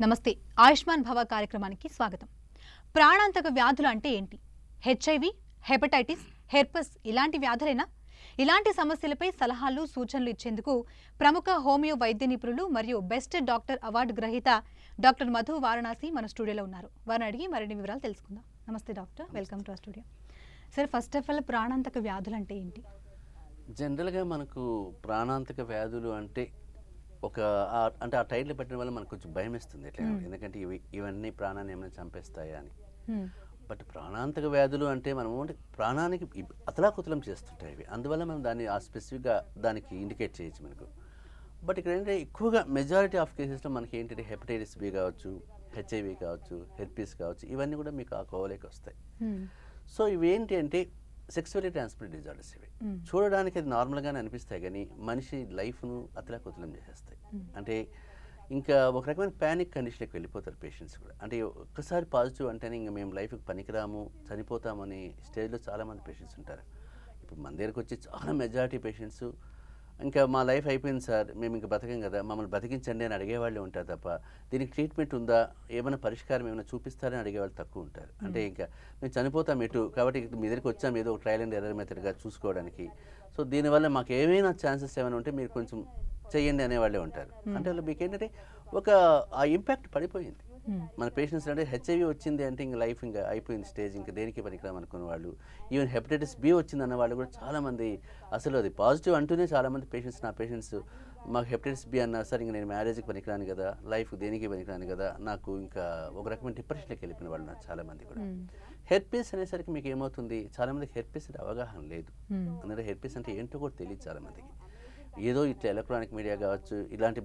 నమస్తే. ఆయుష్మాన్ భవ కార్యక్రమానికి స్వాగతం. ప్రాణాంతక వ్యాధులు అంటే ఏంటి? హెచ్ఐవి, హెపటైటిస్, హెర్పస్ ఇలాంటి వ్యాధులేనా? ఇలాంటి సమస్యలపై సలహాలు, సూచనలు ఇచ్చేందుకు ప్రముఖ హోమియో వైద్య నిపుణులు మరియు బెస్ట్ డాక్టర్ అవార్డు గ్రహీత డాక్టర్ మధు వారణాసి మన స్టూడియోలో ఉన్నారు. వారిని అడిగి మరిన్ని వివరాలు తెలుసుకుందాం. నమస్తే doctor, welcome to our studio. Sir, first of all ప్రాణాంతక వ్యాధులు అంటే ఏంటి? జనరల్గా మనకు ప్రాణాంతక వ్యాధులు అంటే అంటే ఆ టైటిల్ పెట్టడం వల్ల మనకు కొంచెం భయం ఇస్తుంది ఎట్లా, ఎందుకంటే ఇవన్నీ ప్రాణాన్ని ఏమైనా చంపేస్తాయా అని. బట్ ప్రాణాంతక వ్యాధులు అంటే మనము ప్రాణానికి అతలాకుతలం చేస్తుంటాయి ఇవి, అందువల్ల మనం దాన్ని ఆ స్పెసిఫిక్గా దానికి ఇండికేట్ చేయొచ్చు మనకు. బట్ ఇక్కడ ఏంటంటే ఎక్కువగా మెజారిటీ ఆఫ్ కేసెస్లో మనకి ఏంటంటే హెపటైటిస్ బి కావచ్చు, హెచ్ఐవి కావచ్చు, హెర్పీస్ కావచ్చు, ఇవన్నీ కూడా మీకు ఆ కోవలోకి వస్తాయి. సో ఇవి ఏంటి అంటే సెక్సువల్లీ ట్రాన్స్మిటెడ్ డిజార్డర్స్. ఇవి చూడడానికి అది నార్మల్గానే అనిపిస్తాయి కానీ మనిషి లైఫ్ను అతలాకుతలం చేసేస్తాయి. అంటే ఇంకా ఒక రకమైన ప్యానిక్ కండిషన్కి వెళ్ళిపోతారు పేషెంట్స్ కూడా. అంటే ఒక్కసారి పాజిటివ్ అంటేనే ఇంకా మేము లైఫ్కి పనికిరాము, చనిపోతామని స్టేజ్లో చాలామంది పేషెంట్స్ ఉంటారు. ఇప్పుడు మన దగ్గరకు వచ్చి చాలా మెజారిటీ పేషెంట్స్ ఇంకా మా లైఫ్ అయిపోయింది సార్, మేము ఇంకా బతకం కదా, మమ్మల్ని బతికించండి అని అడిగేవాళ్ళే ఉంటారు తప్ప దీనికి ట్రీట్మెంట్ ఉందా, ఏమైనా పరిష్కారం ఏమైనా చూపిస్తారని అడిగేవాళ్ళు తక్కువ ఉంటారు. అంటే ఇంకా మేము చనిపోతాం ఎటు, కాబట్టి మీ దగ్గరికి వచ్చాము ఏదో ఒక ట్రయల్ అండ్ ఎర్రర్ మెథడ్గా చూసుకోవడానికి. సో దీనివల్ల మాకు ఏమైనా ఛాన్సెస్ ఏమైనా ఉంటే మీరు కొంచెం చెయ్యండి అనేవాళ్ళే ఉంటారు. అంటే వాళ్ళు మీకు ఏంటంటే ఆ ఇంపాక్ట్ పడిపోయింది మన పేషెంట్స్. అంటే హెచ్ఐవి వచ్చింది అంటే ఇంకా లైఫ్ ఇంకా అయిపోయింది స్టేజ్, ఇంకా దేనికి పనికిరాం అనుకున్న వాళ్ళు. ఈవెన్ హెపటైటిస్ బి వచ్చింది అన్న వాళ్ళు కూడా చాలామంది అసలు అది పాజిటివ్ అంటూనే చాలామంది పేషెంట్స్, నా పేషెంట్స్ మాకు హెపటైటిస్ బి అన్నా సరే ఇంకా నేను మ్యారేజ్కి పనికిరాను కదా, లైఫ్ దేనికి పనికిరాను కదా, నాకు ఇంకా ఒక రకమైన డిప్రెషన్కి వెళ్ళిపోయిన వాళ్ళు నాకు చాలామంది కూడా. హెర్పీస్ అనేసరికి మీకు ఏమవుతుంది, చాలామందికి హెర్పీస్ అంటే అవగాహన లేదు. అందుకే హెర్పీస్ అంటే ఏంటో కూడా తెలియదు చాలామందికి. ఏదో ఇట్లా ఎలక్ట్రానిక్ మీడియా కావచ్చు ఇలాంటి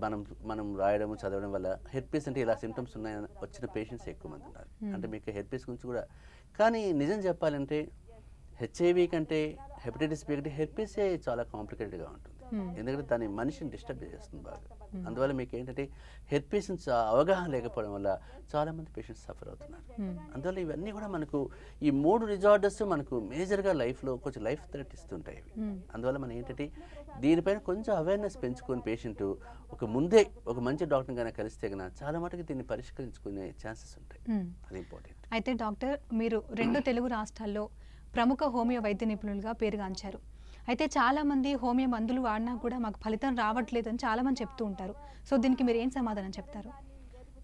మనం రాయడం చదవడం వల్ల హెర్పీస్ అంటే ఇలా సిమ్టమ్స్ ఉన్నాయని వచ్చిన పేషెంట్స్ ఎక్కువ మంది ఉన్నారు. అంటే మీకు హెర్పీస్ గురించి కూడా, కానీ నిజం చెప్పాలంటే హెచ్ఐవి కంటే హెపటైటిస్ బి కంటే హెర్పీసే చాలా కాంప్లికేటెడ్గా ఉంటుంది. ఎందుకంటే దాని మనిషిని డిస్టర్బ్ చేస్తుంది బాగా. అందువల్ల మీకు ఏంటంటే హెర్పీస్ అవగాహన లేకపోవడం వల్ల చాలామంది పేషెంట్స్ సఫర్ అవుతున్నారు. అందువల్ల ఇవన్నీ కూడా మనకు ఈ 3 డిజార్డర్స్ మనకు మేజర్గా లైఫ్లో కొంచెం లైఫ్ థ్రెట్ ఇస్తుంటాయి ఇవి. అందువల్ల మనం ఏంటంటే దీనిపైన కొంచెం అవేర్నెస్ పెంచుకొని పేషెంట్ ముందే ఒక మంచి డాక్టర్ని కనుక కలిస్తే కనుక చాలా మటుకు దీన్ని పరిష్కరించుకునే ఛాన్సెస్ ఉంటాయి. అది ఇంపార్టెంట్. అయితే డాక్టర్, మీరు 2 తెలుగు రాష్ట్రాల్లో ప్రముఖ హోమియో వైద్య నిపుణులుగా పేరుగాంచారు. అయితే చాలామంది హోమియో మందులు వాడినా కూడా మాకు ఫలితం రావట్లేదని చాలామంది చెప్తూ ఉంటారు. సో దీనికి మీరు ఏం సమాధానం చెప్తారు?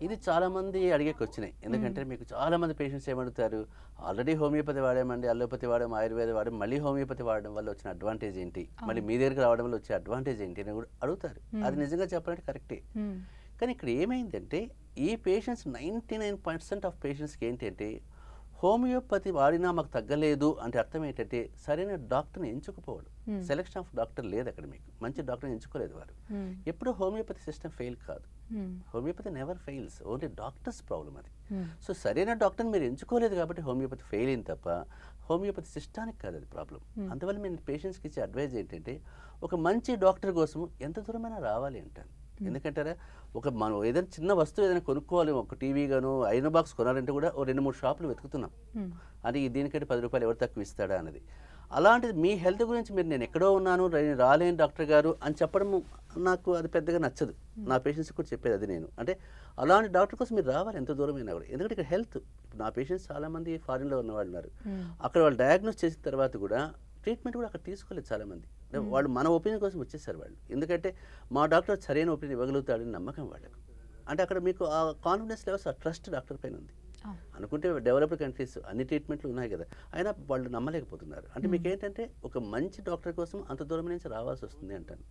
ఇది చాలామంది అడిగేకి వచ్చినాయి. ఎందుకంటే మీకు చాలామంది పేషెంట్స్ ఏమడుగుతారు, ఆల్రెడీ హోమియోపతి వాడామండి, అల్లోపతి వాడాం, ఆయుర్వేద వాడాం, మళ్ళీ హోమియోపతి వాడడం వల్ల వచ్చిన అడ్వాంటేజ్ ఏంటి, మళ్ళీ మీ దగ్గరికి రావడం వల్ల వచ్చే అడ్వాంటేజ్ ఏంటి అని కూడా అడుగుతారు. అది నిజంగా చెప్పాలంటే కరెక్టే. కానీ ఇక్కడ ఏమైందంటే ఈ పేషెంట్స్ 99% ఆఫ్ పేషెంట్స్కి ఏంటంటే హోమియోపతి వాడినా మాకు తగ్గలేదు అంటే అర్థం ఏంటంటే సరైన డాక్టర్ని ఎంచుకోపోవడం. సెలెక్షన్ ఆఫ్ డాక్టర్ లేదు అక్కడ, మీకు మంచి డాక్టర్ని ఎంచుకోలేదు వారు. ఎప్పుడు హోమియోపతి సిస్టమ్ ఫెయిల్ కాదు, homeopathy never fails, only doctors problem అది. సో సరైన డాక్టర్ని మీరు ఎంచుకోలేదు కాబట్టి హోమియోపతి ఫెయిల్ అయింది తప్ప హోమియోపతి సిస్టానికి కాదు అది ప్రాబ్లం. అందువల్ల నేను పేషెంట్స్కి ఇచ్చే అడ్వైజ్ ఏంటంటే ఒక మంచి డాక్టర్ కోసం ఎంత దూరమైనా రావాలి అంటాను. ఎందుకంటారా, మనం ఏదైనా చిన్న వస్తువు ఏదైనా కొనుక్కోవాలి, ఒక టీవీ గాను ఐరన్ బాక్స్ కొనాలంటే కూడా 2-3 షాపులు వెతుకుతున్నాం. అది దీనికంటే 10 రూపాయలు ఎవరు తక్కువ ఇస్తాడా అన్నది. అలాంటిది మీ హెల్త్ గురించి మీరు నేను ఎక్కడో ఉన్నాను, రాలేను డాక్టర్ గారు అని చెప్పడం నాకు అది పెద్దగా నచ్చదు. నా పేషెంట్స్కి కూడా చెప్పేది అది నేను. అంటే అలాంటి డాక్టర్ కోసం మీరు రావాలి ఎంత దూరమైనా కూడా. ఎందుకంటే ఇక్కడ హెల్త్, ఇప్పుడు నా పేషెంట్స్ చాలామంది ఫారిన్లో ఉన్న వాళ్ళు ఉన్నారు. అక్కడ వాళ్ళు డయాగ్నోస్ చేసిన తర్వాత కూడా ట్రీట్మెంట్ కూడా అక్కడ తీసుకోలేదు చాలామంది. వాళ్ళు మన ఒపీనియన్ కోసం వచ్చేసారు వాళ్ళు. ఎందుకంటే మా డాక్టర్ సరైన ఒపీనియన్ ఇవ్వగలుగుతాడని నమ్మకం వాళ్ళకు. అంటే అక్కడ మీకు ఆ కాన్ఫిడెన్స్ లెవెల్స్, ఆ ట్రస్ట్ డాక్టర్ పైన ఉంది. అనుకుంటే డెవలప్డ్ కంట్రీస్ అన్ని ట్రీట్మెంట్లు ఉన్నాయి కదా, అయినా వాళ్ళు నమ్మలేకపోతున్నారు. అంటే మీకు ఏంటంటే ఒక మంచి డాక్టర్ కోసం అంత దూరం నుంచి రావాల్సి వస్తుంది అంటాను.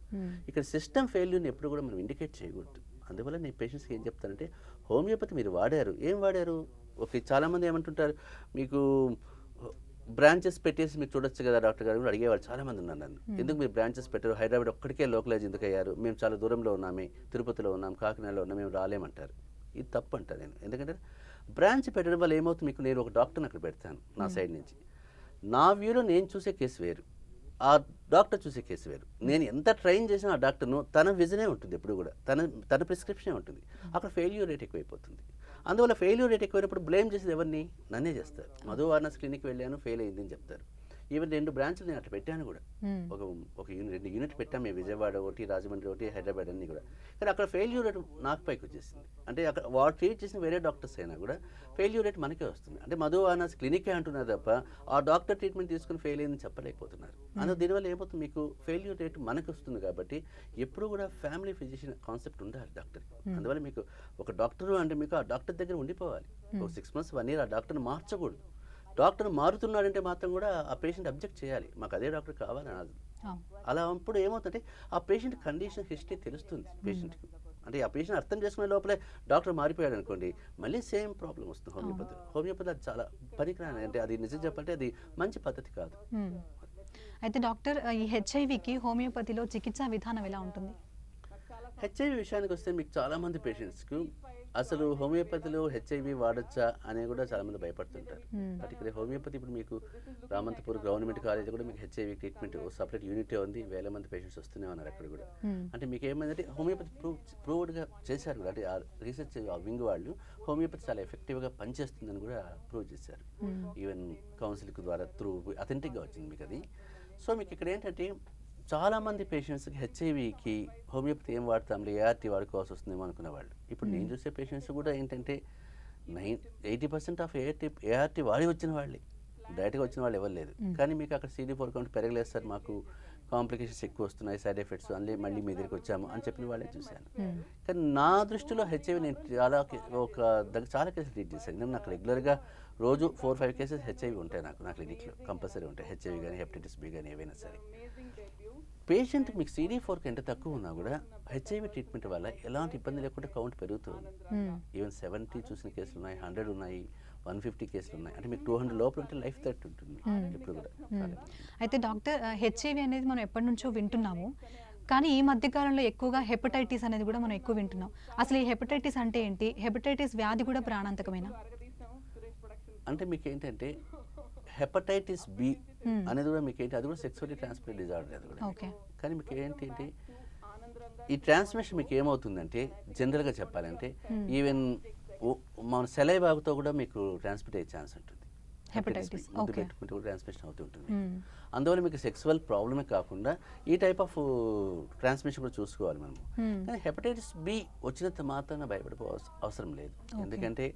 ఇక్కడ సిస్టమ్ ఫెయిల్యూర్ని ఎప్పుడు కూడా మనం ఇండికేట్ చేయకూడదు. అందువల్ల నేను పేషెంట్స్కి ఏం చెప్తానంటే హోమియోపతి మీరు వాడారు, ఏం వాడారు? చాలామంది ఏమంటుంటారు, మీకు బ్రాంచెస్ పెట్టేసి మీరు చూడొచ్చు కదా డాక్టర్ గారు కూడా అడిగేవాళ్ళు చాలామంది ఉన్నారు నన్ను. ఎందుకు మీరు బ్రాంచెస్ పెట్టారు, హైదరాబాద్ ఒక్కడికే లోకలైజ్ ఎందుకు అయ్యారు, మేము చాలా దూరంలో ఉన్నామే, తిరుపతిలో ఉన్నాం, కాకినాడలో ఉన్నాం, మేము రాలేమంటారు. ఇది తప్పు అంటారు నేను. ఎందుకంటే బ్రాంచ్ పెట్టడం వల్ల ఏమవుతుంది, మీకు నేను ఒక డాక్టర్ని అక్కడ పెడతాను నా సైడ్ నుంచి. నా వ్యూలో నేను చూసే కేసు వేరు, ఆ డాక్టర్ చూసే కేసు వేరు. నేను ఎంత ట్రైన్ చేసిన ఆ డాక్టర్ను తన విజనే ఉంటుంది, ఎప్పుడు కూడా తన ప్రిస్క్రిప్షనే ఉంటుంది. అక్కడ ఫెయిల్యూర్ రేట్ ఎక్కువైపోతుంది. అందువల్ల ఫెయిల్యూర్ రేట్ ఎక్కువైనప్పుడు బ్లేమ్ చేసేది ఎవరిని, నన్నే చేస్తారు. మధు వారణాసి క్లినిక్ వెళ్ళాను ఫెయిల్ అయిందని చెప్తారు. ఈవెన్ 2 బ్రాంచ్లు నేను అట్లా పెట్టాను కూడా. ఒక ఒక 2 యూనిట్ పెట్టాము మేము, విజయవాడ ఒకటి, రాజమండ్రి ఒకటి, హైదరాబాద్ అన్నీ కూడా. కానీ అక్కడ ఫెయిల్యూర్ రేట్ నాకు పైకి వచ్చేసింది. అంటే అక్కడ వాడు ట్రీట్ చేసిన వేరే డాక్టర్స్ అయినా కూడా ఫెయిల్యూర్ రేట్ మనకే వస్తుంది. అంటే మధు అనాస్ క్లినికే అంటున్నారు తప్ప ఆ డాక్టర్ ట్రీట్మెంట్ తీసుకుని ఫెయిల్ అయిందని చెప్పలేకపోతున్నారు. అందులో దీనివల్ల ఏమవుతుంది, మీకు ఫెయిల్యూర్ రేట్ మనకు వస్తుంది. కాబట్టి ఎప్పుడు కూడా ఫ్యామిలీ ఫిజిషియన్ కాన్సెప్ట్ ఉండాలి డాక్టర్. అందువల్ల మీకు ఒక డాక్టర్ అంటే మీకు ఆ డాక్టర్ దగ్గర ఉండిపోవాలి. ఒక 6 months 1 year ఆ డాక్టర్ని మార్చకూడదు. డాక్టర్ మారుతున్నాడంటే మాత్రం కూడా ఆ పేషెంట్ అబ్జెక్ట్ చేయాలి, మాకు అదే డాక్టర్ కావాలని అనదు. అలా అప్పుడు ఏమవుతుందంటే ఆ పేషెంట్ కండిషన్ హిస్టరీ తెలుస్తుంది పేషెంట్కి. అంటే ఆ పేషెంట్ అర్థం చేసుకునే లోపలే డాక్టర్ మారిపోయాడు అనుకోండి, మళ్ళీ సేమ్ ప్రాబ్లం వస్తుంది హోమియోపతి అది చాలా పనికిరాని, అంటే అది నిజం చెప్పాలంటే అది మంచి పద్ధతి కాదు. అయితే డాక్టర్, ఈ హెచ్ఐవికి హోమియోపతిలో చికిత్సా విధానం ఎలా ఉంటుంది? హెచ్ఐవి విషయానికి వస్తే మీకు చాలామంది పేషెంట్స్కు అసలు హోమియోపతిలో హెచ్ఐవి వాడచ్చా అని కూడా చాలామంది భయపడుతుంటారు. బట్ ఇక్కడ హోమియోపతి ఇప్పుడు మీకు రామంతపూర్ గవర్నమెంట్ కాలేజ్ కూడా మీకు హెచ్ఐవి ట్రీట్మెంట్ సపరేట్ యూనిటే ఉంది. వేల మంది పేషెంట్స్ వస్తూనే ఉన్నారు అక్కడ కూడా. అంటే మీకు ఏమైందంటే హోమియోపతి ప్రూవ్డ్గా చేశారు కూడా. అంటే ఆ రీసెర్చ్ ఆ వింగ్ వాళ్ళు హోమియోపతి చాలా ఎఫెక్టివ్గా పనిచేస్తుందని కూడా ప్రూవ్ చేశారు. ఈవెన్ కౌన్సిలింగ్ ద్వారా త్రూ అథెంటిక్గా వచ్చింది మీకు అది. సో మీకు ఇక్కడ ఏంటంటే చాలామంది పేషెంట్స్కి హెచ్ఐవికి హోమియోపతి ఏం వాడతాంలే, ఏఆర్టీ వాడుకోవాల్సి వస్తుందేమో అనుకునే వాళ్ళు. ఇప్పుడు నేను చూసే పేషెంట్స్ కూడా ఏంటంటే 80% ఆఫ్ ఏఆర్టీ వాడి వచ్చిన వాళ్ళే, డైరెక్ట్గా వచ్చిన వాళ్ళు ఎవరు లేదు. కానీ మీకు అక్కడ CD4 కౌంట్ పెరగలేదు సార్, మాకు కాంప్లికేషన్స్ ఎక్కువ వస్తున్నాయి, సైడ్ ఎఫెక్ట్స్ అన్నీ మళ్ళీ మీ దగ్గరికి వచ్చాము అని చెప్పిన వాళ్ళే చూశాను. కానీ నా దృష్టిలో హెచ్ఐవి నేను చాలా కేసులు ట్రీట్ చేశాను. నేను నాకు రెగ్యులర్గా రోజు 4-5 కేసెస్ హెచ్ఐవి ఉంటాయి నా క్లినిక్లో, కంపల్సరీ ఉంటాయి. హెచ్ఐవి కానీ హెపటైటిస్ బి కానీ ఏవైనా సరే. పేషెంట్కి మీకు CD4 ఎంత తక్కువ ఉన్నా కూడా హెచ్ఐవి ట్రీట్మెంట్ వల్ల ఎలాంటి ఇబ్బంది లేకుండా కౌంట్ పెరుగుతుంది. ఈవెన్ 70 చూసిన కేసులు ఉన్నాయి, 100 ఉన్నాయి, 150 కేసులు ఉన్నాయి. అంటే మీకు 200 లోపల ఉంటే లైఫ్ థ్రెట్ ఉంటుంది ఇప్పుడు కూడా. అయితే డాక్టర్, హెచ్ఐవి అనేది మనం ఎప్పటి నుంచో వింటున్నాము, కానీ ఈ మధ్య కాలంలో ఎక్కువగా హెపటైటిస్ అనేది కూడా మనం ఎక్కువ వింటున్నాం. అసలు ఈ హెపటైటిస్ అంటే ఏంటి? హెపటైటిస్ వ్యాధి కూడా ప్రాణాంతకమేనా? అంటే మీకు ఏంటంటే హెపటైటిస్ బి అనేది కూడా మీకు ఏంటి, అది కూడా సెక్సువల్లీ ట్రాన్స్మిటెడ్ డిజార్డర్ అది కూడా. కానీ మీకు ఏంటి ఈ ట్రాన్స్మిషన్ మీకు ఏమవుతుందంటే జనరల్గా చెప్పాలంటే ఈవెన్ మన సెలైవాతో కూడా మీకు ట్రాన్స్మిట్ అయ్యే ఛాన్స్ ఉంటుంది. హెపటైటిస్ ముద్దు పెట్టుకుంటే కూడా ట్రాన్స్మిషన్ అవుతుంటుంది. అందువల్ల మీకు సెక్సువల్ ప్రాబ్లమే కాకుండా ఈ టైప్ ఆఫ్ ట్రాన్స్మిషన్ కూడా చూసుకోవాలి మనము. కానీ హెపటైటిస్ బి వచ్చినంత మాత్రాన భయపడిపో అవసరం లేదు. ఎందుకంటే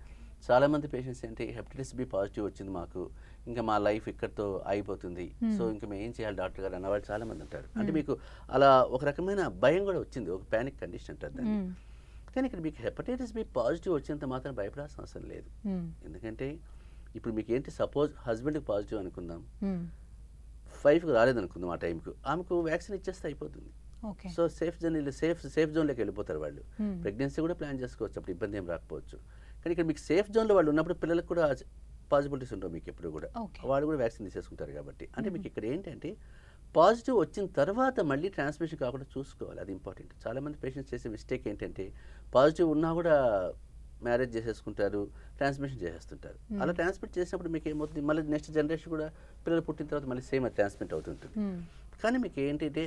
చాలామంది పేషెంట్స్ ఏంటి, హెపటైటిస్ బి పాజిటివ్ వచ్చింది మాకు, ఇంకా మా లైఫ్ ఇక్కడితో అయిపోతుంది, సో ఇంకా మేము ఏం చేయాలి డాక్టర్ గారు అన్నవాళ్ళు చాలామంది ఉంటారు. అంటే మీకు అలా ఒక రకమైన భయం కూడా వచ్చింది, ఒక ప్యానిక్ కండిషన్ అంటారు దాన్ని. కానీ ఇక్కడ మీకు హెపటైటిస్ బి పాజిటివ్ వచ్చినంత మాత్రం భయపడాల్సిన అవసరం లేదు. ఎందుకంటే ఇప్పుడు మీకు ఏంటి, సపోజ్ హస్బెండ్కి పాజిటివ్ అనుకుందాం, వైఫ్కి రాలేదనుకుందాం, ఆ టైంకు ఆమెకు వ్యాక్సిన్ ఇచ్చేస్తే అయిపోతుంది. సో సేఫ్ జోన్లోకి వెళ్ళిపోతారు వాళ్ళు. ప్రెగ్నెన్సీ కూడా ప్లాన్ చేసుకోవచ్చు, అప్పుడు ఇబ్బంది ఏం రాకపోవచ్చు. కానీ ఇక్కడ మీకు సేఫ్ జోన్లో వాళ్ళు ఉన్నప్పుడు పిల్లలకు కూడా పాసిబిలిటీస్ ఉండవు మీకు ఎప్పుడు కూడా, వాళ్ళు కూడా వ్యాక్సిన్ తీసేసుకుంటారు కాబట్టి. అంటే మీకు ఇక్కడ ఏంటంటే పాజిటివ్ వచ్చిన తర్వాత మళ్ళీ ట్రాన్స్మిషన్ కాకుండా చూసుకోవాలి, అది ఇంపార్టెంట్. చాలామంది పేషెంట్స్ చేసే మిస్టేక్ ఏంటంటే పాజిటివ్ ఉన్నా కూడా మ్యారేజ్ చేసేసుకుంటారు, ట్రాన్స్మిషన్ చేసేస్తుంటారు. అలా ట్రాన్స్మిట్ చేసినప్పుడు మీకు ఏమవుతుంది, మళ్ళీ నెక్స్ట్ జనరేషన్ కూడా పిల్లలు పుట్టిన తర్వాత మళ్ళీ సేమ్ అది ట్రాన్స్మిట్ అవుతుంటుంది. కానీ మీకు ఏంటంటే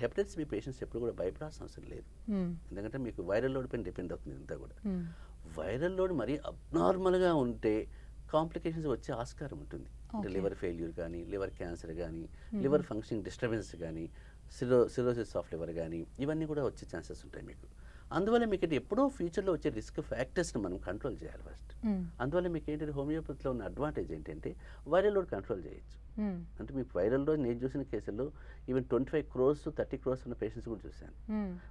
హెపటైటిస్ బి పేషెంట్స్ ఎప్పుడు కూడా భయపడాల్సిన అవసరం లేదు. ఎందుకంటే మీకు వైరల్ లోడ్ పైన డిపెండ్ అవుతుంది ఇంతా కూడా. వైరల్ లోడ్ మరీ అబ్నార్మల్గా ఉంటే కాంప్లికేషన్స్ వచ్చే ఆస్కారం ఉంటుంది. అంటే లివర్ ఫెయిల్యూర్ కానీ, లివర్ క్యాన్సర్ కానీ, లివర్ ఫంక్షనింగ్ డిస్టర్బెన్స్ కానీ, సిరోసిస్ ఆఫ్ లివర్ కానీ, ఇవన్నీ కూడా వచ్చే ఛాన్సెస్ ఉంటాయి మీకు. అందువల్ల మీకు ఎప్పుడో ఫ్యూచర్లో వచ్చే రిస్క్ ఫ్యాక్టర్స్ని మనం కంట్రోల్ చేయాలి ఫస్ట్. అందువల్ల మీకు ఏంటంటే హోమియోపతిలో ఉన్న అడ్వాంటేజ్ ఏంటంటే వైరల్ లోడ్ కంట్రోల్ చేయొచ్చు. అంటే మీకు వైరల్ లోడ్ నేను చూసిన కేసుల్లో ఈవెన్ 25 crores 30 crores ఉన్న పేషెంట్స్ కూడా చూశాను.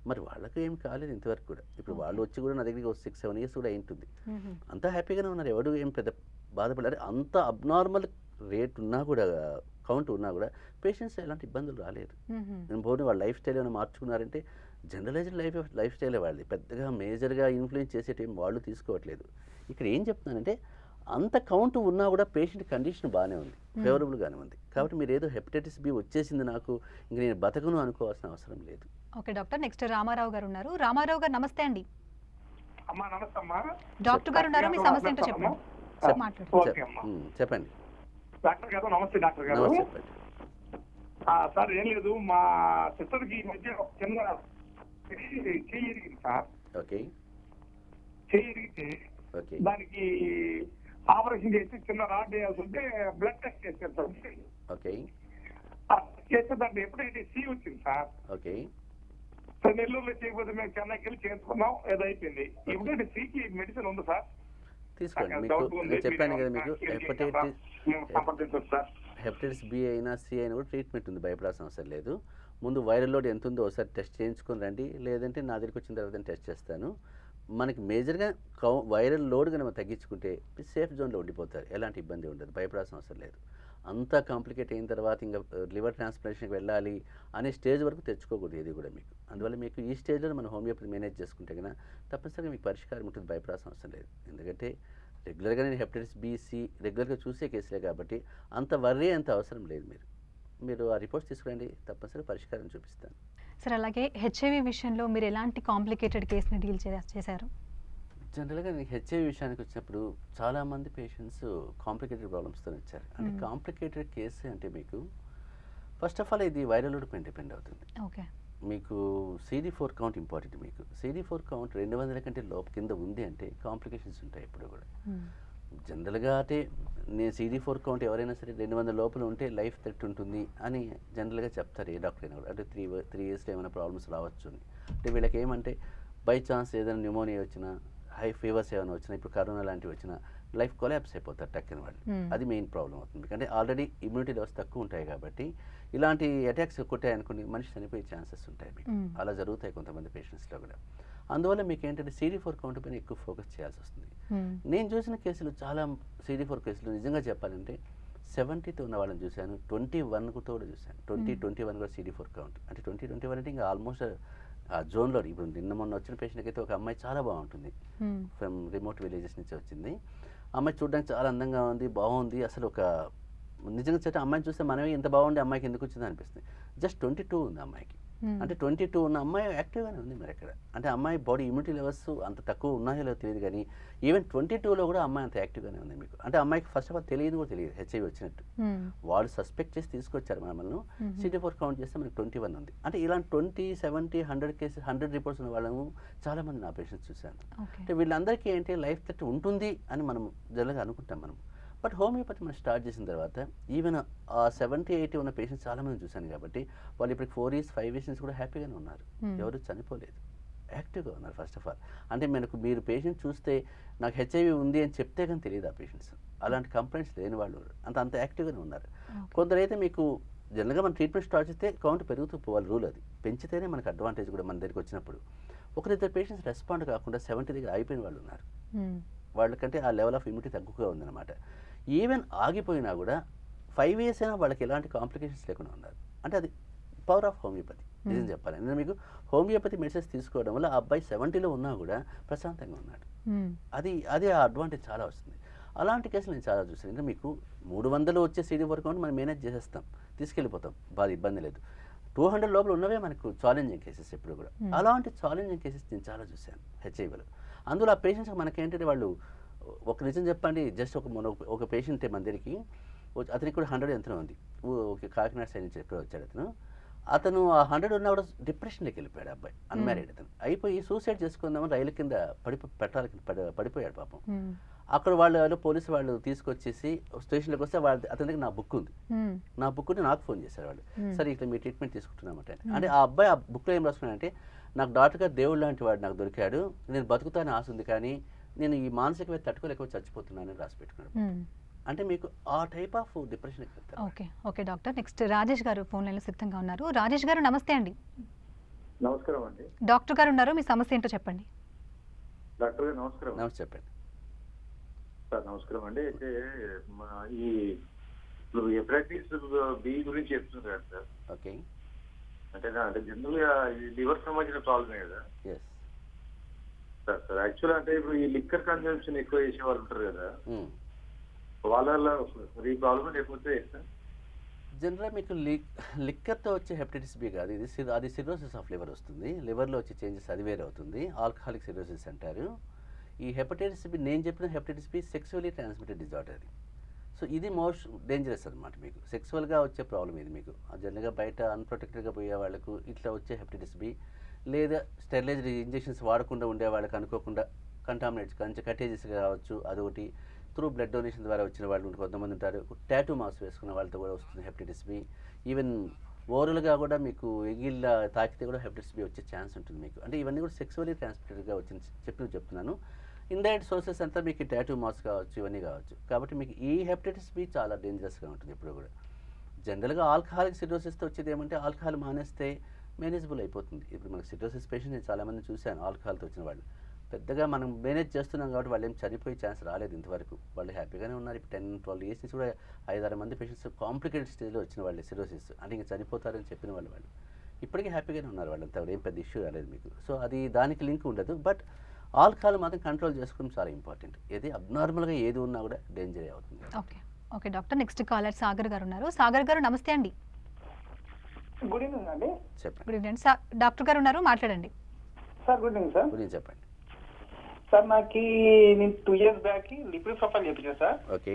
మరి వాళ్ళకి ఏం కాలేదు ఇంతవరకు కూడా. ఇప్పుడు వాళ్ళు వచ్చి కూడా నా దగ్గరికి 6-7 years కూడా అయింటుంది. అంతా హ్యాపీగానే ఉన్నారు, ఎవరు ఏం పెద్ద బాధపడారు. అంత అబ్నార్మల్ రేట్ ఉన్నా కూడా, కౌంట్ ఉన్నా కూడా పేషెంట్స్ ఎలాంటి ఇబ్బందులు రాలేదు. పోనీ వాళ్ళ లైఫ్ స్టైల్ ఏమైనా మార్చుకున్నారంటే జనరలైజ్డ్ లైఫ్ స్టైలే వాళ్ళది, పెద్దగా మేజర్గా ఇన్ఫ్లుయెన్స్ చేసేటేం వాళ్ళు తీసుకోవట్లేదు. ఇక్కడ ఏం చెప్తున్నానంటే అంత కౌంట్ ఉన్నా కూడా పేషెంట్ కండిషన్ బాగానే ఉంది, ఫేవరబుల్గానే ఉంది. కాబట్టి మీరు ఏదో హెపటైటిస్ బి వచ్చేసింది నాకు, ఇంక నేను బతకను అనుకోవాల్సిన అవసరం లేదు. ఓకే డాక్టర్, నెక్స్ట్ రామారావు గారు ఉన్నారు. రామారావు గారు నమస్తే అండి. అమ్మా నమస్తే అమ్మా. డాక్టర్ గారు ఉన్నారు, మీ సమస్య ఏంటో చెప్పండి. చెప్పండి డాక్టర్ గారు. నమస్తే డాక్టర్ గారు. సార్ ఏం లేదు, మా సిస్టర్కి ఈ మధ్య ఒక చిన్న చెయ్యి ఇరిగింది సార్. ఓకే. చెయ్యి ఇరిగితే దానికి ఆపరేషన్ చేసి చిన్న రాడ్ వేయాల్సి ఉంటే బ్లడ్ టెస్ట్ చేశారు సార్. ఓకే. ఆ చేస్తే దాంట్లో హెపటైటిస్ సి వచ్చింది సార్. ఓకే. సో నెల్లూరులో చేయకపోతే మేము చెన్నైకి వెళ్ళి చేసుకున్నాం, ఏదో అయిపోయింది. హెపటైటిస్ సికి మెడిసిన్ ఉంది సార్. తీసుకోండి. నాకు మీకు డౌట్ ఉంది, నేను చెప్పాను కదా మీకు మేము సంప్రదించవచ్చు సార్. హెపటైటిస్ బి అయినా సి అయినా కూడా ట్రీట్మెంట్ ఉంది, భయపడాల్సిన అవసరం లేదు. ముందు వైరల్ లోడ్ ఎంత ఉందో ఒకసారి టెస్ట్ చేయించుకొని రండి, లేదంటే నా దగ్గరికి వచ్చిన తర్వాత నేను టెస్ట్ చేస్తాను. మనకి మేజర్గా వైరల్ లోడ్ కనుక మనం తగ్గించుకుంటే సేఫ్ జోన్లో ఉండిపోతారు, ఎలాంటి ఇబ్బంది ఉండదు, భయపడాల్సిన అవసరం లేదు. అంతా కాంప్లికేట్ అయిన తర్వాత ఇంకా లివర్ ట్రాన్స్ప్లాంటేషన్కి వెళ్ళాలి అనే స్టేజ్ వరకు తెచ్చుకోకూడదు ఏది కూడా మీకు. అందువల్ల మీకు ఈ స్టేజ్లో మనం హోమియోపతి మేనేజ్ చేసుకుంటే కన్నా తప్పనిసరిగా మీకు పరిష్కారం ఉంటుంది, భయపడాల్సిన అవసరం లేదు. ఎందుకంటే రెగ్యులర్గా నేను హెపటైటిస్ బి సి రెగ్యులర్గా చూసే కేసులే కాబట్టి అంత వర్రీ అంత అవసరం లేదు. మీరు ఆ రిపోర్ట్స్ తీసుకురండి, తప్పనిసరిగా పరిష్కారం చూపిస్తాను. సార్ అలాగే హెచ్ఐవి విషయంలో మీరు ఎలాంటి కాంప్లికేటెడ్ కేసుని డీల్ చేశారు? జనరల్గా నేను హెచ్ఐవి విషయానికి వచ్చినప్పుడు చాలామంది పేషెంట్స్ కాంప్లికేటెడ్ ప్రాబ్లమ్స్తో వచ్చారు. అంటే కాంప్లికేటెడ్ కేసు అంటే మీకు ఫస్ట్ ఆఫ్ ఆల్ ఇది వైరల్ లోడ్ పైన డిపెండ్ అవుతుంది. ఓకే. మీకు CD4 కౌంట్ ఇంపార్టెంట్. మీకు CD4 కౌంట్ 200 కంటే లోపు కింద ఉంది అంటే కాంప్లికేషన్స్ ఉంటాయి ఎప్పుడు కూడా. జనరల్గా అంటే నేను CD4 కౌంట్ ఎవరైనా సరే 200 లోపల ఉంటే లైఫ్ థ్రెట్ ఉంటుంది అని జనరల్గా చెప్తారు ఏ డాక్టర్ అయినా కూడా. అంటే 3 ఇయర్స్లో ఏమైనా ప్రాబ్లమ్స్ రావచ్చు అని. అంటే వీళ్ళకి ఏమంటే బై ఛాన్స్ ఏదైనా న్యూమోనియా వచ్చినా, హై ఫీవర్స్ ఏమైనా వచ్చినా, ఇప్పుడు కరోనా లాంటివి వచ్చినా లైఫ్ కొలాప్స్ అయిపోతారు టక్కని వాళ్ళు. అది మెయిన్ ప్రాబ్లం అవుతుంది. అంటే ఆల్రెడీ ఇమ్యూనిటీ లెవెల్స్ తక్కువ ఉంటాయి కాబట్టి ఇలాంటి అటాక్స్ కొట్టాయనుకుని మనిషి చనిపోయే ఛాన్సెస్ ఉంటాయి మీకు. అలా జరుగుతాయి కొంతమంది పేషెంట్స్లో కూడా. అందువల్ల మీకు ఏంటంటే CD4 కౌంట్ పైన ఎక్కువ ఫోకస్ చేయాల్సి వస్తుంది. నేను చూసిన కేసులు చాలా CD4 కేసులు నిజంగా చెప్పాలంటే 70తో ఉన్న వాళ్ళని చూశాను, 21తో కూడా చూశాను. 21 కూడా CD4 కౌంట్. అంటే 21 అంటే ఇంకా ఆల్మోస్ట్ ఆ జోన్లో. ఇప్పుడు నిన్న మొన్న వచ్చిన పేషెంట్కి అయితే ఒక అమ్మాయి చాలా బాగుంటుంది, ఫ్రమ్ రిమోట్ విలేజెస్ నుంచి వచ్చింది. అమ్మాయి చూడడానికి చాలా అందంగా ఉంది, బాగుంది. అసలు ఒక నిజంగా చెట్టు అమ్మాయిని చూస్తే మనమే ఇంత బాగుండి అమ్మాయికి ఎందుకు వచ్చింది అనిపిస్తుంది. జస్ట్ 22 ఉంది అమ్మాయికి. అంటే 22 ఉన్న అమ్మాయి యాక్టివ్గానే ఉంది మరి అక్కడ. అంటే అమ్మాయి బాడీ ఇమ్యూనిటీ లెవెల్స్ అంత తక్కువ ఉన్నాయో లేదో తెలియదు, కానీ ఈవెన్ 22లో కూడా అమ్మాయి అంత యాక్టివ్గానే ఉంది మీకు. అంటే అమ్మాయికి ఫస్ట్ ఆఫ్ ఆల్ తెలియదు కూడా తెలియదు హెచ్ఐవి వచ్చినట్టు. వాళ్ళు సస్పెక్ట్ చేసి తీసుకొచ్చారు మనల్ని. CD4 కౌంట్ చేస్తే మనకి 21 ఉంది. అంటే ఇలాంటి 20, 70, 100 కేసెస్ 100 రిపోర్ట్స్ ఉన్న వాళ్ళము చాలామంది నా పేషెంట్స్ చూశాను. అంటే వీళ్ళందరికీ ఏంటి లైఫ్ థ్రెట్ ఉంటుంది అని మనం జనరల్గా అనుకుంటాం మనం. బట్ హోమియోపతి మనం స్టార్ట్ చేసిన తర్వాత ఈవెన్ ఆ 70, 80 ఉన్న పేషెంట్స్ చాలామంది చూశాను కాబట్టి వాళ్ళు ఇప్పుడు 4 ఇయర్స్ 5 ఇయర్స్ నుంచి కూడా హ్యాపీగానే ఉన్నారు, ఎవరు చనిపోలేదు, యాక్టివ్గా ఉన్నారు. ఫస్ట్ ఆఫ్ ఆల్ అంటే మీరు పేషెంట్ చూస్తే నాకు హెచ్ఐవి ఉంది అని చెప్తే కానీ తెలియదు ఆ పేషెంట్స్. అలాంటి కంప్లైంట్స్ లేని వాళ్ళు అంత యాక్టివ్గానే ఉన్నారు. కొందరైతే మీకు జనరల్గా మనం ట్రీట్మెంట్ స్టార్ట్ చేస్తే కౌంట్ పెరుగుతూ పోవాలి, రూల్ అది. పెంచితేనే మనకు అడ్వాంటేజ్ కూడా మన దగ్గరికి వచ్చినప్పుడు. ఒకరిద్దరు పేషెంట్స్ రెస్పాండ్ కాకుండా 70 దగ్గర అయిపోయిన వాళ్ళు ఉన్నారు. వాళ్ళకంటే ఆ లెవెల్ ఆఫ్ ఇమ్యూనిటీ తక్కువగా ఉందన్నమాట. ఈవెన్ ఆగిపోయినా కూడా 5 ఇయర్స్ అయినా వాళ్ళకి ఎలాంటి కాంప్లికేషన్స్ లేకుండా ఉన్నారు. అంటే అది పవర్ ఆఫ్ హోమియోపతి. నిజం చెప్పాలి, నేను మీకు హోమియోపతి మెడిసిన్స్ తీసుకోవడం వల్ల ఆ అబ్బాయి 70లో ఉన్నా కూడా ప్రశాంతంగా ఉన్నాడు. అది ఆ అడ్వాంటేజ్ చాలా వస్తుంది. అలాంటి కేసులు నేను చాలా చూసాను. ఇంకా మీకు 300 వచ్చే CD4 కౌంట్ మనం మేనేజ్ చేసేస్తాం, తీసుకెళ్ళిపోతాం, బాగా ఇబ్బంది లేదు. 200 లోపల ఉన్నవే మనకు ఛాలెంజింగ్ కేసెస్ ఎప్పుడు కూడా. అలాంటి ఛాలెంజింగ్ కేసెస్ నేను చాలా చూశాను హెచ్ఐవిలో. అందులో ఆ పేషెంట్స్ మనకేంటంటే వాళ్ళు ఒక నిజం చెప్పండి, జస్ట్ ఒక పేషెంట్ మన దగ్గరికి అతనికి కూడా 100 ఎంతనో ఉంది, ఓకే కాకినాడ సైడ్ నుంచి ఎక్కడ వచ్చాడు అతను ఆ 100 ఉన్నా కూడా డిప్రెషన్లోకి వెళ్ళిపోయాడు అబ్బాయి, అన్మ్యారీడ్ అతను. అయిపోయి సూసైడ్ చేసుకుందామని రైలు కింద పడిపోయాడు పాపం. అక్కడ వాళ్ళు పోలీసు వాళ్ళు తీసుకొచ్చేసి స్టేషన్లోకి వస్తే అతని దగ్గర నా బుక్ ఉంది, నా బుక్ ఉంటే నాకు ఫోన్ చేశారు వాళ్ళు, సరే ఇట్లా మీ ట్రీట్మెంట్ తీసుకుంటున్నామంటే. అంటే ఆ అబ్బాయి ఆ బుక్లో ఏం రాసుకున్నాడంటే, నాకు డాక్టర్ గారు దేవుడు లాంటి వాడు నాకు దొరికాడు, నేను బతుకుతాను ఆశ ఉంది, కానీ నేను ఈ మానసిక వ్యాధి తట్టుకోలేక చచ్చిపోతున్నానని రాసి పెట్టుకున్నాడు. అంటే మీకు ఆ type of depression. Okay doctor, next Rajesh గారు ఫోన్ లైన్లో సిద్ధంగా ఉన్నారు. రాజేష్ గారు నమస్తే అండి. నమస్కారం అండి. డాక్టర్ గారు ఉన్నారు, మీ సమస్య ఏంటో చెప్పండి. డాక్టర్ గారు నమస్కారం. నమస్తే చెప్పండి సార్. నమస్కారం అండి. అయితే ఈ హెపటైటిస్ బి గురించి చెప్తున్నారు కదా సార్. ఓకే. అంటే జనరల్ గా లివర్ సంబంధించిన ప్రాబ్లమే కదా సార్. యాక్చువల్ అంటే ఇప్పుడు ఈ లిక్కర్ కన్జంప్షన్ ఎక్కువ చేసే వాళ్ళు ఉంటారు కదా, వాళ్ళ ఈ ప్రాబ్లమ్ లేకపోతే జనరల్గా మీకు లిక్కర్తో వచ్చే హెపటైటిస్ బి కాదు, అది సిరోసిస్ ఆఫ్ లివర్ వస్తుంది. లివర్లో వచ్చే చేంజెస్ అది వేరే అవుతుంది, ఆల్కహాలిక్ సిరోసిస్ అంటారు. ఈ హెపటైటిస్ బి నేను చెప్పిన hepatitis B sexually transmitted disorder అది. సో ఇది మోస్ట్ డేంజరస్ అనమాట. మీకు సెక్సువల్గా వచ్చే ప్రాబ్లం ఇది. మీకు జనరల్గా బయట అన్ప్రొటెక్టెడ్గా పోయే వాళ్ళకు ఇట్లా వచ్చే హెపటైటిస్ బి, లేదా స్టెరిలైజ్డ్ ఇంజెక్షన్స్ వాడకుండా ఉండే వాళ్ళకి అనుకోకుండా కంటామినేట్స్ కట్టేజెస్ కావచ్చు అదొకటి, త్రూ బ్లడ్ డొనేషన్ ద్వారా వచ్చిన వాళ్ళు కొంతమంది ఉంటారు. టాటూ మార్క్స్ వేసుకున్న వాళ్ళతో కూడా వస్తుంది హెపటైటిస్ బి. ఈవెన్ ఓరల్గా కూడా మీకు ఎగిళ్ళ తాకితే కూడా హెపటైటిస్ బి వచ్చే ఛాన్స్ ఉంటుంది మీకు. అంటే ఇవన్నీ కూడా సెక్సువల్లీ ట్రాన్స్మిటెడ్గా వచ్చిన చెప్తున్నాను. ఇండైరెక్ట్ సోర్సెస్ అంతా మీకు టాటూ మార్క్స్ కావచ్చు, ఇవన్నీ కావచ్చు. కాబట్టి మీకు ఈ హెపటైటిస్ బి చాలా డేంజరస్గా ఉంటుంది ఎప్పుడు కూడా. జనరల్గా ఆల్కహాలిక్ సిరోసిస్తో వచ్చేది ఏమంటే ఆల్కహాల్ మానేస్తే మేనేజబుల్ అయిపోతుంది. ఇప్పుడు మనకు సిరోసిస్ పేషెంట్ నేను చాలామంది చూశాను ఆల్కహాల్తో వచ్చిన వాళ్ళు. పెద్దగా మనం మేనేజ్ చేస్తున్నాం కాబట్టి వాళ్ళు ఏం చనిపోయే ఛాన్స్ రాలేదు ఇంతవరకు. వాళ్ళు హ్యాపీగానే ఉన్నారు. ఇప్పుడు 10-12 ఇయర్స్ నుంచి కూడా 5-6 మంది పేషెంట్స్ కాంప్లికేటెడ్ స్టేజ్లో వచ్చిన వాళ్ళే సిరోసిస్. అంటే ఇంకా చనిపోతారని చెప్పిన వాళ్ళు ఇప్పటికీ హ్యాపీగానే ఉన్నారు వాళ్ళంతా. ఏం పెద్ద ఇష్యూ రాలేదు మీకు. సో అది దానికి లింక్ ఉండదు. బట్ ఆల్కహాల్ మాత్రం కంట్రోల్ చేసుకోవడం చాలా ఇంపార్టెంట్. ఏది అబ్నార్మల్గా ఏది ఉన్నా కూడా డేంజర్ అవుతుంది. Okay okay doctor, next caller Sagar గారు ఉన్నారు. సాగర్ గారు నమస్తే అండి. గుడ్ ఈవినింగ్ అండి. చెప్పండి. గుడ్ ఈవినింగ్ డాక్టర్ గారు ఉన్నారు, మాట్లాడండి. Sir good evening sir. గురించి చెప్పండి. సార్ నాకు నేను 2 years బ్యాక్ లిపిడ్ ప్రొఫైల్ చేయించాను సార్. ఓకే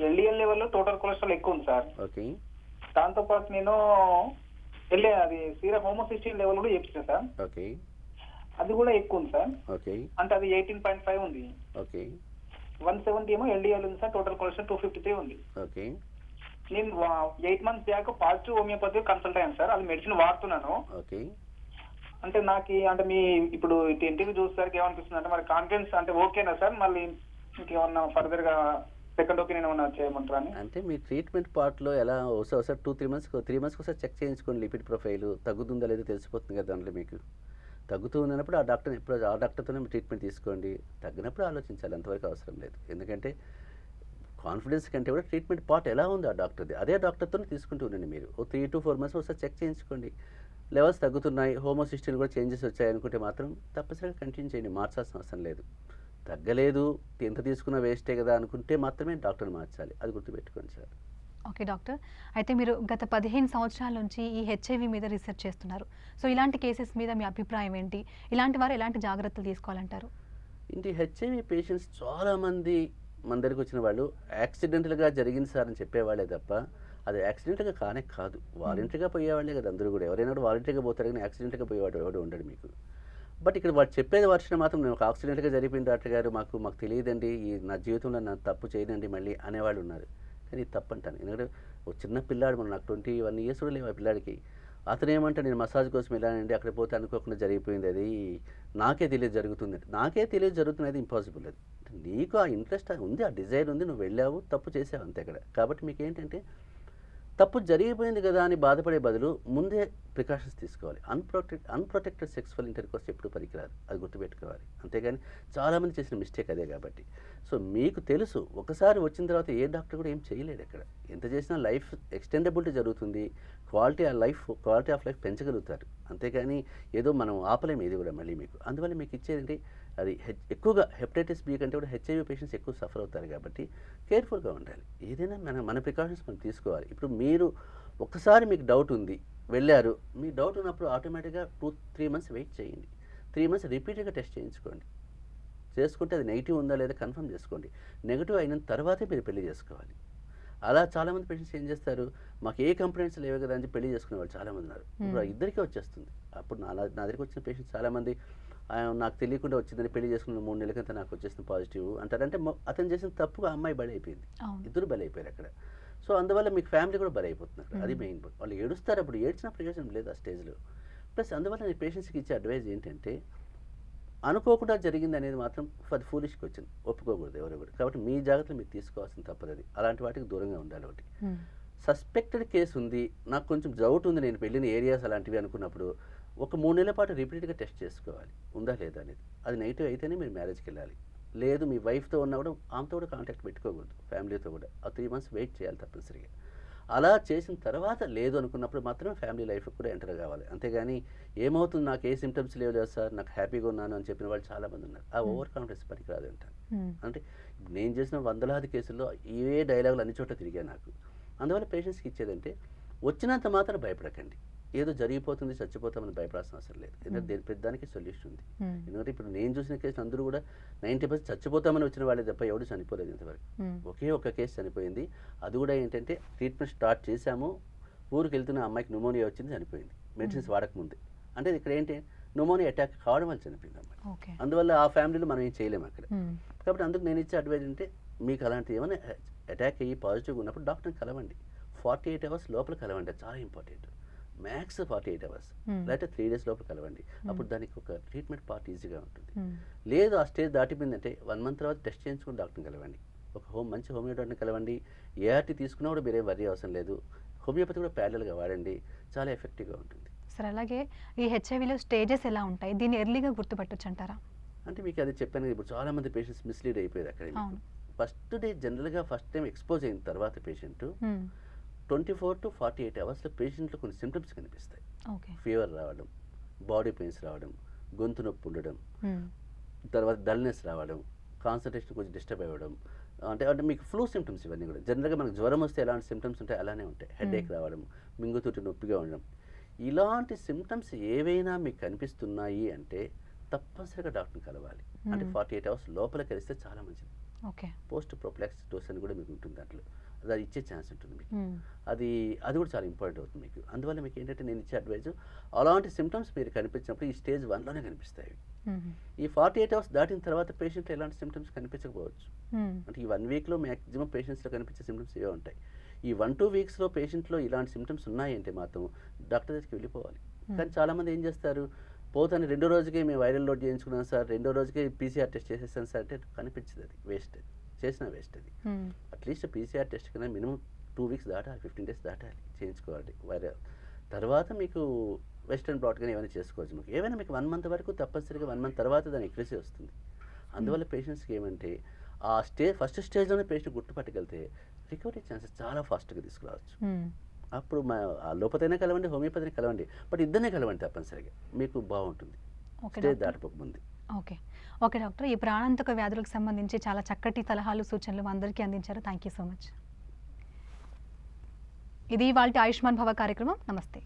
ఎల్డిఎల్ లెవెల్లో టోటల్ కొలెస్ట్రాల్ ఎక్కువ ఉంది సార్. ఓకే దాంతో పాటు నేను అది సీరం హోమోసిస్టిన్ లెవెల్ కూడా చేయించాను సార్. ఓకే అది కూడా ఎక్కువ ఉంది సార్. ఓకే అంటే అది 18.5 ఉంది. ఓకే 170 ఏమో ఎల్డిఎల్ ఉంది సార్. టోటల్ కొలెస్ట్రాల్ 253 ఉంది. ఓకే నేను 8 months back positive homeopathy consult అయ్యాను సార్. అది మెడిసిన్ వాడుతున్నాను. ఓకే అంటే నాకు అంటే మీ ఇప్పుడు ఇంటికి చూసేసరికి ఏమనిపిస్తుంది అంటే మరి కాన్ఫిడెన్స్ అంటే ఓకేనా సార్? మళ్ళీ ఇంకేమన్నా ఫర్దర్ గా సెకండ్ ఒపీనియన్ ఏమన్నా చేయమంటారా అని? అంటే మీ ట్రీట్మెంట్ పార్ట్లో ఎలా ఒకసారి 3 months ఒకసారి చెక్ చేయించుకోండి. లిపిడ్ ప్రొఫైల్ తగ్గుతుందా లేదో తెలిసిపోతుంది కదా దాంట్లో మీకు. తగ్గుతూ ఉన్నప్పుడు ఆ డాక్టర్తోనే ట్రీట్మెంట్ తీసుకోండి. తగ్గినప్పుడు ఆలోచించాలి, అంతవరకు అవసరం లేదు. ఎందుకంటే కాన్ఫిడెన్స్ కంటే కూడా ట్రీట్మెంట్ పార్ట్ ఎలా ఉంది ఆ డాక్టర్ది, అదే డాక్టర్తోనే తీసుకుంటూ ఉండండి. మీరు 3 to 4 months ఒకసారి చెక్ చేయించుకోండి. లెవెల్స్ తగ్గుతున్నాయి, హోమోసిస్టిన్ కూడా చేంజెస్ వచ్చాయి అనుకుంటే మాత్రం తప్పనిసరిగా కంటిన్యూ చేయండి. మార్చాల్సిన అవసరం లేదు. తగ్గలేదు, ఎంత తీసుకున్నా వేస్టే కదా అనుకుంటే మాత్రమే డాక్టర్ని మార్చాలి. అది గుర్తుపెట్టుకోండి సార్. ఓకే డాక్టర్, అయితే మీరు గత 15 సంవత్సరాల నుంచి ఈ హెచ్ఐవి మీద రీసెర్చ్ చేస్తున్నారు. సో ఇలాంటి కేసెస్ మీద మీ అభిప్రాయం ఏంటి? ఇలాంటి వారు ఎలాంటి జాగ్రత్తలు తీసుకోవాలంటారు? ఇంటి హెచ్ఐవి పేషెంట్స్ చాలామంది మన దగ్గరికి వచ్చిన వాళ్ళు యాక్సిడెంటల్గా జరిగింది సార్ అని చెప్పేవాళ్ళే తప్ప అది యాక్సిడెంట్గా కానే కాదు. వాలంటరీగా పోయేవాళ్ళే కదా అందరూ కూడా. ఎవరైనా కూడా వాలంటరీగా పోతారు కానీ యాక్సిడెంట్గా పోయేవాడు ఎవడు ఉండడు మీకు. బట్ ఇక్కడ వాడు చెప్పేది వర్షం మాత్రం నేను ఒక యాక్సిడెంట్గా జరిగిపోయింది డాక్టర్ గారు, మాకు తెలియదండి, ఈ నా జీవితంలో నా తప్పు చేయదండి మళ్ళీ అనేవాళ్ళు ఉన్నారు. కానీ ఇది తప్పు అంటాను. ఎందుకంటే ఒక చిన్న పిల్లాడు, మన నాకు 21 years కూడా లేవు ఆ పిల్లాడికి. అతను ఏమంటే నేను మసాజ్ కోసం వెళ్ళానండి, అక్కడ పోతే అనుకోకుండా జరిగిపోయింది, అది నాకే తెలియదు జరుగుతుంది. నాకే తెలియదు జరుగుతుంది, అది ఇంపాసిబుల్. అది నీకు ఆ ఇంట్రెస్ట్ ఉంది, ఆ డిజైర్ ఉంది, నువ్వు వెళ్ళావు, తప్పు చేసావు అంతే అక్కడ. కాబట్టి మీకు ఏంటంటే తప్పు జరిగిపోయింది కదా అని బాధపడే బదులు ముందే ప్రికాషన్స్ తీసుకోవాలి. అన్ప్రొటెక్టెడ్ సెక్సువల్ ఇంటర్కోర్స్ ఎప్పుడు పనికిరాదు, అది గుర్తుపెట్టుకోవాలి. అంతేగాని చాలామంది చేసిన మిస్టేక్ అదే. కాబట్టి సో మీకు తెలుసు, ఒకసారి వచ్చిన తర్వాత ఏ డాక్టర్ కూడా ఏం చేయలేడు అక్కడ. ఎంత చేసినా లైఫ్ ఎక్స్టెండబిలిటీ జరుగుతుంది, క్వాలిటీ ఆఫ్ లైఫ్ పెంచగలుగుతారు. అంతేగాని ఏదో మనం ఆపలేము ఏది కూడా మళ్ళీ మీకు. అందువల్ల మీకు ఇచ్చేది అది ఎక్కువగా హెపటైటిస్ బి కంటే కూడా హెచ్ఐవి పేషెంట్స్ ఎక్కువ సఫర్ అవుతారు. కాబట్టి కేర్ఫుల్గా ఉండాలి. ఏదైనా మన ప్రికాషన్స్ మనం తీసుకోవాలి. ఇప్పుడు మీరు ఒక్కసారి మీకు డౌట్ ఉంది, వెళ్ళారు, మీ డౌట్ ఉన్నప్పుడు ఆటోమేటిక్గా 2-3 months వెయిట్ చేయండి. 3 months రిపీటెడ్గా టెస్ట్ చేయించుకోండి. చేసుకుంటే అది నెగిటివ్ ఉందా లేదా కన్ఫర్మ్ చేసుకోండి. నెగిటివ్ అయిన తర్వాతే మీరు పెళ్లి చేసుకోవాలి. అలా చాలామంది పేషెంట్స్ ఏం చేస్తారు, మాకు ఏ కంప్లైంట్స్ లేవు కదా అని పెళ్లి చేసుకునే వాళ్ళు చాలామంది ఉన్నారు. ఇప్పుడు ఇద్దరికీ వచ్చేస్తుంది. అప్పుడు నా దగ్గరికి వచ్చిన పేషెంట్స్ చాలామంది నాకు తెలియకుండా వచ్చిందని పెళ్లి చేసుకున్న 3 నెలల కింద నాకు వచ్చేసిన పాజిటివ్ అంటారంటే అతను చేసిన తప్పుగా అమ్మాయి బలి అయిపోయింది, ఇద్దరు బలి అయిపోయారు అక్కడ. సో అందువల్ల మీకు ఫ్యామిలీ కూడా బలి అయిపోతున్నారు. అది మెయిన్. వాళ్ళు ఏడుస్తారు, అప్పుడు ఏడ్చిన ప్రయోజనం లేదు ఆ స్టేజ్లో. ప్లస్ అందువల్ల నేను పేషెంట్స్కి ఇచ్చే అడ్వైజ్ ఏంటంటే అనుకోకుండా జరిగింది అనేది మాత్రం అది ఫూలిష్కి వచ్చింది, ఒప్పుకోకూడదు ఎవరు కూడా. కాబట్టి మీ జాగ్రత్తలు మీరు తీసుకోవాల్సిన తప్పదు. అది అలాంటి వాటికి దూరంగా ఉండాలి. ఒకటి సస్పెక్టెడ్ కేసు ఉంది, నాకు కొంచెం డౌట్ ఉంది, నేను వెళ్ళిన ఏరియాస్ అలాంటివి అనుకున్నప్పుడు ఒక 3 నెలల పాటు రిపీటెడ్గా టెస్ట్ చేసుకోవాలి ఉందా లేదా అనేది. అది నెగిటివ్ అయితేనే మీరు మ్యారేజ్కి వెళ్ళాలి. లేదు మీ వైఫ్తో ఉన్నా కూడా ఆమెతో కూడా కాంటాక్ట్ పెట్టుకోకూడదు, ఫ్యామిలీతో కూడా. ఆ 3 months వెయిట్ చేయాలి తప్పనిసరిగా. అలా చేసిన తర్వాత లేదు అనుకున్నప్పుడు మాత్రమే ఫ్యామిలీ లైఫ్ కూడా ఎంటర్ కావాలి. అంతేగాని ఏమవుతుంది, నాకు ఏ సిమ్టమ్స్ లేవు లేదు సార్, నాకు హ్యాపీగా ఉన్నాను అని చెప్పిన వాళ్ళు చాలామంది ఉన్నారు. ఆ ఓవర్ కాన్ఫిడెన్స్ పనికి రాదు అంటాను. అంటే నేను చేసిన 100 కేసుల్లో ఇవే డైలాగులు అన్ని చోట్ల తిరిగాయి నాకు. అందువల్ల పేషెంట్స్కి ఇచ్చేదంటే వచ్చినంత మాత్రం భయపడకండి. ఏదో జరిగిపోతుంది, చచ్చిపోతామని భయపడాల్సిన అవసరం లేదు. ఎందుకంటే ప్రతిదానికి సొల్యూషన్ ఉంది. ఎందుకంటే ఇప్పుడు నేను చూసిన కేసులు అందరూ కూడా 90% చచ్చిపోతామని వచ్చిన వాళ్ళే తప్ప ఎవరు చనిపోలేదు ఇంతవరకు. ఒకే ఒక్క కేసు చనిపోయింది. అది కూడా ఏంటంటే ట్రీట్మెంట్ స్టార్ట్ చేశాము, ఊరికి వెళ్తున్న అమ్మాయికి న్యూమోనియా వచ్చింది, చనిపోయింది మెడిసిన్స్ వాడకముందే. అంటే ఇక్కడ ఏంటి, న్యూమోనియా అటాక్ కావడం వల్ల చనిపోయింది అమ్మాయి. అందువల్ల ఆ ఫ్యామిలీలో మనం ఏం చేయలేము అక్కడ. కాబట్టి అందుకు నేను ఇచ్చే అడ్వైజ్ అంటే మీకు అలాంటి ఏమైనా అటాక్ అయ్యి పాజిటివ్గా ఉన్నప్పుడు డాక్టర్ని కలవండి. 48 అవర్స్ లోపల కలవండి, అది చాలా ఇంపార్టెంట్. మ్యాక్స్ 48 అవర్స్ లేకపోతే 3 డేస్ లోపల కలవండి. అప్పుడు దానికి ఒక ట్రీట్మెంట్ పార్ట్ ఈజీగా ఉంటుంది. లేదు ఆ స్టేజ్ దాటిపోయిందంటే 1 మంత్ తర్వాత టెస్ట్ చేయించుకుని డాక్టర్ని కలవండి. ఒక మంచి హోమియో డాక్టర్ని కలవండి. ఏఆర్టీ తీసుకున్నా కూడా మీరేం వర్రీ అవసరం లేదు. హోమియోపతి కూడా ప్యారలల్గా వాడండి, చాలా ఎఫెక్టివ్గా ఉంటుంది. సార్ అలాగే ఈ హెచ్ఐవిలో స్టేజెస్ ఎలా ఉంటాయి, దీన్ని ఎర్లీగా గుర్తుపట్టొచ్చు అంటారా? అంటే మీకు అది చెప్పాను కదా, ఇప్పుడు చాలామంది పేషెంట్స్ మిస్లీడ్ అయిపోయారు అక్కడ. అవును. ఫస్ట్ డే జనరల్గా ఫస్ట్ టైం ఎక్స్పోజ్ అయిన తర్వాత పేషెంట్ 24 to 48 అవర్స్లో పేషెంట్లో కొన్ని సిమ్టమ్స్ కనిపిస్తాయి. ఓకే. ఫీవర్ రావడం, బాడీ పెయిన్స్ రావడం, గొంతు నొప్పి ఉండడం, తర్వాత డల్నెస్ రావడం, కాన్సన్ట్రేషన్ కొంచెం డిస్టర్బ్ అవ్వడం, అంటే అంటే మీకు ఫ్లూ సిమ్టమ్స్ ఇవన్నీ కూడా. జనరల్గా మనకు జ్వరం వస్తే ఎలాంటి సిమ్టమ్స్ ఉంటాయి అలానే ఉంటాయి. హెడేక్ రావడం, మింగుతూటి నొప్పిగా ఉండడం, ఇలాంటి సిమ్టమ్స్ ఏవైనా మీకు కనిపిస్తున్నాయి అంటే తప్పనిసరిగా డాక్టర్ని కలవాలి. అంటే 48 అవర్స్ లోపల కలిస్తే చాలా మంచిది. ఓకే. పోస్ట్ ప్రొఫిలాక్సిస్ డోస్ అని కూడా మీకు ఉంటుంది, దాంట్లో అది ఇచ్చే ఛాన్స్ ఉంటుంది మీకు. అది కూడా చాలా ఇంపార్టెంట్ అవుతుంది మీకు. అందువల్ల మీకు ఏంటంటే నేను ఇచ్చే అడ్వైజ్, అలాంటి సిమ్టమ్స్ మీరు కనిపించినప్పుడు ఈ స్టేజ్ 1లోనే కనిపిస్తాయి. ఈ 48 అవర్స్ దాటిన తర్వాత పేషెంట్లో ఎలాంటి సిమ్టమ్స్ కనిపించకపోవచ్చు. అంటే ఈ 1 వీక్లో మ్యాక్సిమం పేషెంట్స్లో కనిపించే సిమ్టమ్స్ ఇవే ఉంటాయి. ఈ 1-2 వీక్స్లో పేషెంట్లో ఇలాంటి సిమ్టమ్స్ ఉన్నాయంటే మాత్రం డాక్టర్ దగ్గరికి వెళ్ళిపోవాలి. కానీ చాలామంది ఏం చేస్తారు, పోతాను 2వ రోజుకే మేము వైరల్ లోడ్ చేయించుకున్నాం సార్, 2వ రోజుకే పీసీఆర్ టెస్ట్ చేసేసాను సార్ అంటే కనిపించదు, అది వేస్ట్, అది చేసిన వేస్ట్. అది అట్లీస్ట్ పీసీఆర్ టెస్ట్ కన్నా మినిమం 2 వీక్స్ దాటాలి, 15 డేస్ దాటాలి, చేయించుకోవాలి వైరల్. తర్వాత మీకు వెస్ట్రన్ బ్లాట్ కానీ ఏమైనా చేసుకోవచ్చు. మీకు ఏమైనా మీకు 1 మంత్ వరకు తప్పనిసరిగా 1 మంత్ తర్వాత దాని ఎక్యురసీ వస్తుంది. అందువల్ల పేషెంట్స్కి ఏమంటే ఆ ఫస్ట్ స్టేజ్లోనే పేషెంట్ గుర్తుపట్టగలిగితే రికవరీ ఛాన్సెస్ చాలా ఫాస్ట్గా తీసుకురావచ్చు. అప్పుడు ఆ లోపతైనా కలవండి, హోమియోపతిని కలవండి, బట్ ఇద్దరినే కలవండి తప్పనిసరిగా, మీకు బాగుంటుంది స్టేజ్ దాటిపోకముందు. ఓకే. ఓకే డాక్టర్, ఈ ప్రాణాంతక వ్యాధులకు సంబంధించి చాలా చక్కటి సలహాలు సూచనలు అందరికీ అందించారు. Thank you so much. ఇది ఇవాల్టి ఆయుష్మాన్ భవ కార్యక్రమం. నమస్తే.